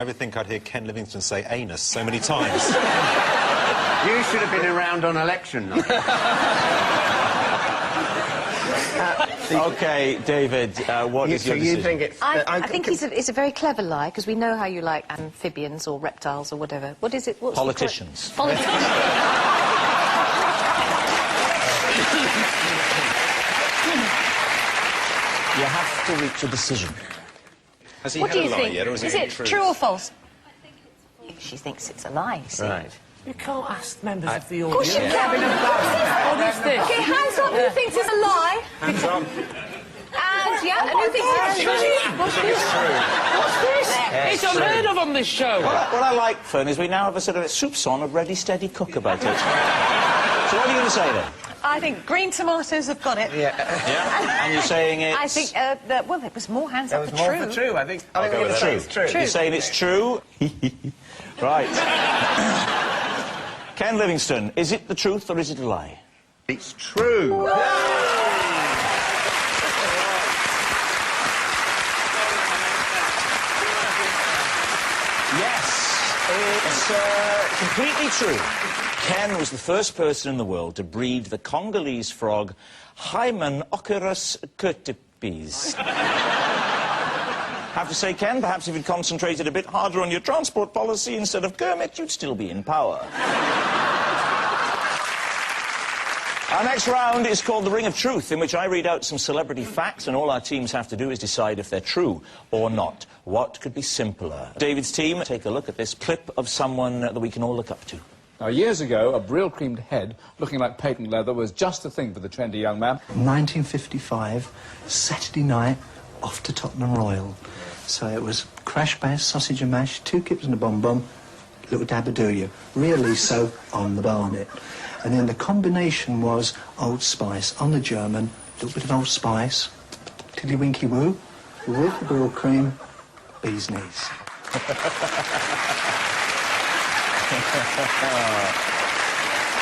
I would think I'd hear Ken Livingstone say anus so many times. You should have been around on election night. OK, David, what is your decision? You think it's... I think it's a very clever lie, because we know how you like amphibians or reptiles or whatever. What is it? What's Politicians. Politicians. You have to reach a decision. Has he What had do you a lie think? yet, or is Is it it true? true or false? She thinks it's a lie, see? Right. You can't ask members of the Of course audience. you can. What is this? Okay, hands up who thinks it's a lie. Hands up. And, yeah, and who thinks it's true. What's this? What's this? It's unheard of on this show. What I like, Fern, is we now have a sort of soupçon of ready, steady cook about it. So what are you going to say, then? I think green tomatoes have got it. Yeah. And you're saying it's... I think, well, it was more hands That up was for more true. for true, I think. I'll go with we're that. gonna say it's true. You're saying it's true? Right. Ken Livingstone, is it the truth or is it a lie? It's true. Yes, it's completely true. Ken was the first person in the world to breed the Congolese frog Hymenopterus curtipes. Have to say, Ken, perhaps if you'd concentrated a bit harder on your transport policy instead of Kermit, you'd still be in power. Our next round is called the Ring of Truth, in which I read out some celebrity facts, and all our teams have to do is decide if they're true or not. What could be simpler? David's team, take a look at this clip of someone that we can all look up to. Now, years ago, a Brill-creamed head looking like patent leather was just the thing for the trendy young man. 1955, Saturday night, off to Tottenham Royal. So it was crash bash, sausage and mash, 2 kips and a bum-bum, little dab of do-you. Really so on the barnet. And then the combination was Old Spice on the German, a little bit of Old Spice, tiddly-winky-woo, with the Brill cream, bee's knees.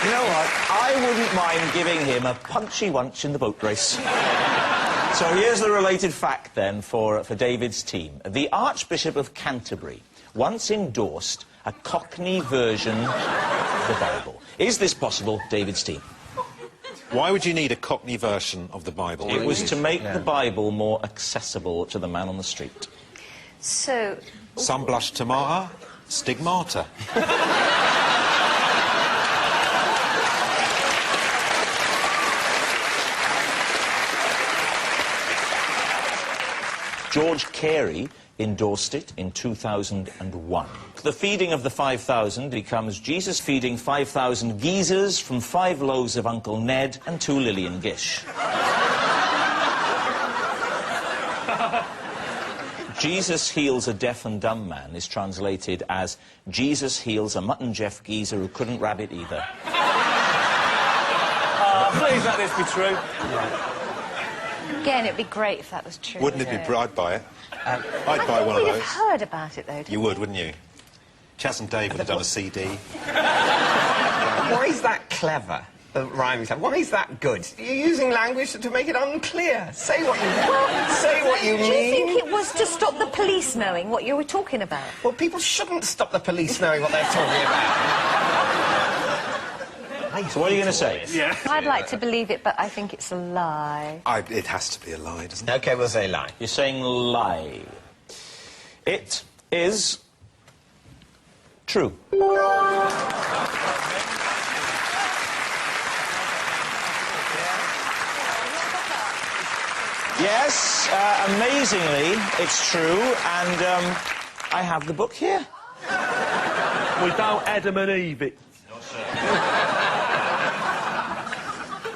You know what? I wouldn't mind giving him a punchy once in the boat race. So here's the related fact, then, for David's team. The Archbishop of Canterbury once endorsed a Cockney version of the Bible. Is this possible, David's team? Why would you need a Cockney version of the Bible? It was to make the Bible more accessible to the man on the street. So... Some blush tomata, stigmata. George Carey endorsed it in 2001. The feeding of the 5,000 becomes Jesus feeding 5,000 geezers from 5 loaves of Uncle Ned and 2 Lillian Gish. Jesus heals a deaf and dumb man is translated as Jesus heals a Mutt and Jeff geezer who couldn't rabbit either. Please let this be true. Again, it'd be great if that was true. Wouldn't it be? I'd buy it. I'd buy one of We'd those. have heard about it, though, You would, wouldn't you? Chas and Dave would have done a CD. Why is that clever? The rhyming stuff. Why is that good? You're using language to make it unclear. Say what you say what you Do mean. you think it was to stop the police knowing what you were talking about? Well, people shouldn't stop the police knowing what they're talking about. So what are you going to say? Yeah. I'd like to believe it, but I think it's a lie. It has to be a lie, doesn't it? OK, we'll say lie. You're saying lie. It is true. Yes, amazingly, it's true, and I have the book here. We don't Adam and Eve it.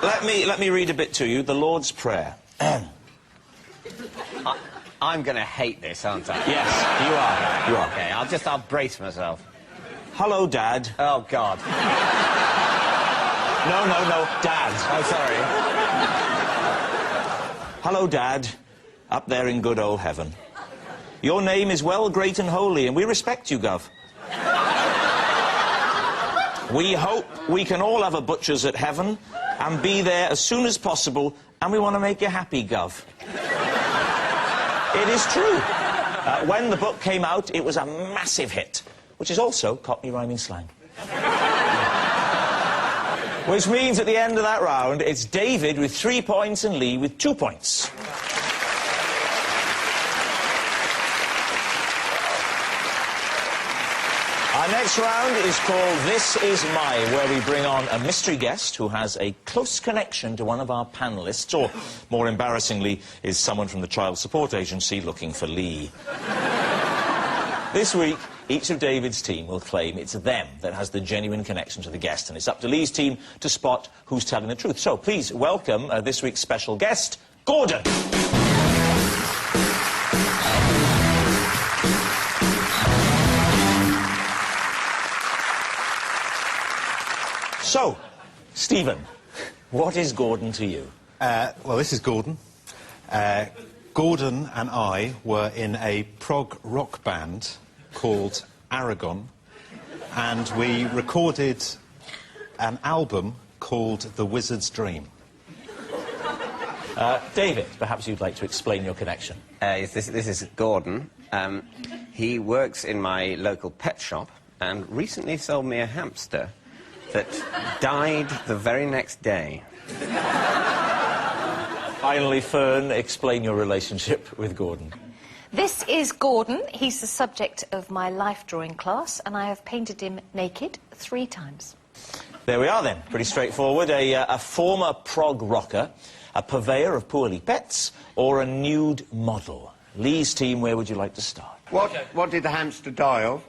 Let me read a bit to you, the Lord's Prayer. I'm going to hate this, aren't I? Yes, you are. You are. OK, I'll brace myself. Hello, Dad. Oh, God. No, Dad. Oh, sorry. Hello, Dad, up there in good old heaven. Your name is well, great and holy, and we respect you, Gov. We hope we can all have a butcher's at heaven and be there as soon as possible, and we want to make you happy, Gov. It is true. When the book came out, it was a massive hit, which is also Cockney rhyming slang. Which means at the end of that round, it's David with 3 points and Lee with 2 points. Our next round is called This Is My, where we bring on a mystery guest who has a close connection to one of our panellists, or, more embarrassingly, is someone from the Child Support Agency looking for Lee. This week, each of David's team will claim it's them that has the genuine connection to the guest, and it's up to Lee's team to spot who's telling the truth. So, please welcome this week's special guest, Gordon. So, Stephen, what is Gordon to you? Well, this is Gordon. Gordon and I were in a prog rock band called Aragon, and we recorded an album called The Wizard's Dream. David, perhaps you'd like to explain your connection. This is Gordon. He works in my local pet shop and recently sold me a hamster that died the very next day. Finally, Fern, explain your relationship with Gordon. This is Gordon. He's the subject of my life drawing class, and I have painted him naked 3 times. There we are, then. Pretty straightforward. A former prog rocker, a purveyor of poorly pets, or a nude model. Lee's team, where would you like to start? What did the hamster die of?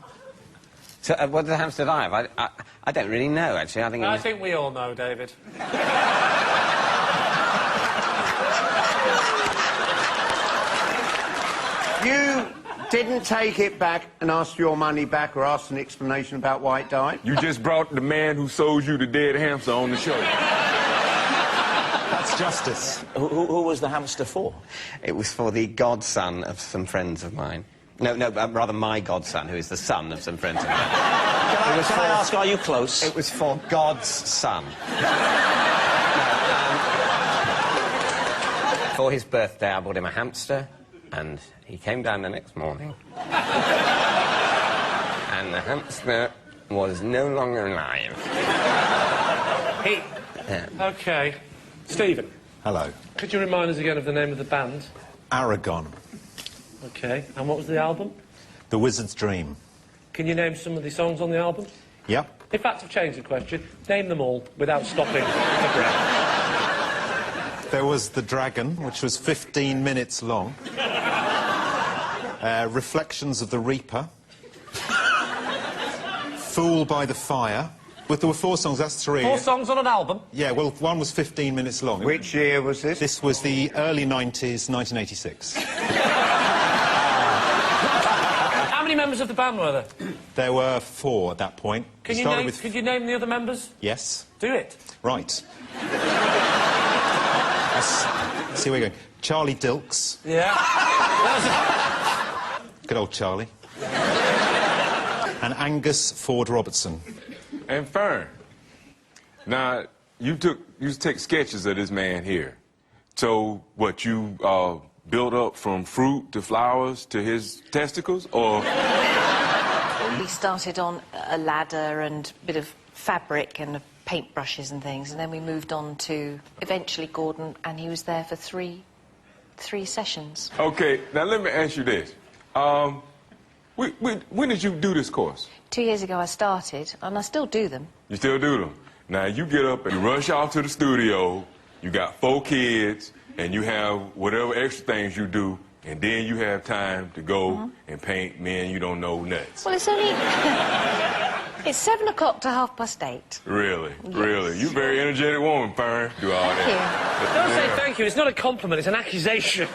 So, what did the hamster die of? I don't really know, actually. I think we all know, David. You didn't take it back and ask your money back or ask an explanation about why it died? You just brought the man who sold you the dead hamster on the show. That's justice. Who was the hamster for? It was for the godson of some friends of mine. No, rather my godson, who is the son of some friends of mine. Can I ask, are you close? It was for God's son. For his birthday, I bought him a hamster, and he came down the next morning. And the hamster was no longer alive. OK. Stephen. Hello. Could you remind us again of the name of the band? Aragon. OK. And what was the album? The Wizard's Dream. Can you name some of the songs on the album? Yep. In fact, I've changed the question. Name them all without stopping for breath. There was The Dragon, which was 15 minutes long. Reflections of the Reaper. Fool by the Fire. But there were 4 songs, that's 3. 4 songs on an album? Yeah, well, one was 15 minutes long. Which year was this? This was the early 90s, 1986. How many members of the band were there? There were 4 at that point. Could We you started name, with... could you name the other members? Yes. Do it. Right. Let's see where we're going. Charlie Dilks. Yeah. Good old Charlie. And Angus Ford Robertson. And Fern. Now, you take sketches of this man here. So, what, you built up from fruit to flowers to his testicles, or...? We started on a ladder and a bit of fabric and paintbrushes and things, and then we moved on to, eventually, Gordon, and he was there for three sessions. Okay, now let me ask you this. When did you do this course? 2 years ago I started, and I still do them. You still do them? Now, you get up and you rush off to the studio, you got 4 kids, and you have whatever extra things you do, and then you have time to go and paint men you don't know nuts. Well, it's only... it's 7 o'clock to 8:30. Really? Yes. Really? You very energetic woman, Fern. Do all Thank that. Don't say thank you. It's not a compliment. It's an accusation.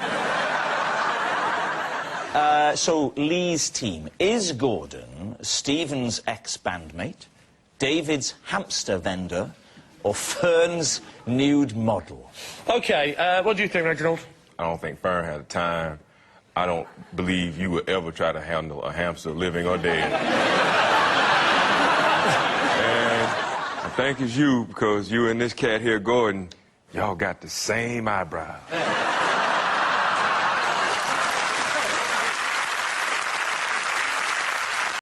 So, Lee's team. Is Gordon Stephen's ex-bandmate, David's hamster vendor, or Fern's nude model? OK, what do you think, Reginald? I don't think Fern had the time. I don't believe you would ever try to handle a hamster, living or dead. And I think it's you, because you and this cat here, Gordon, y'all got the same eyebrows.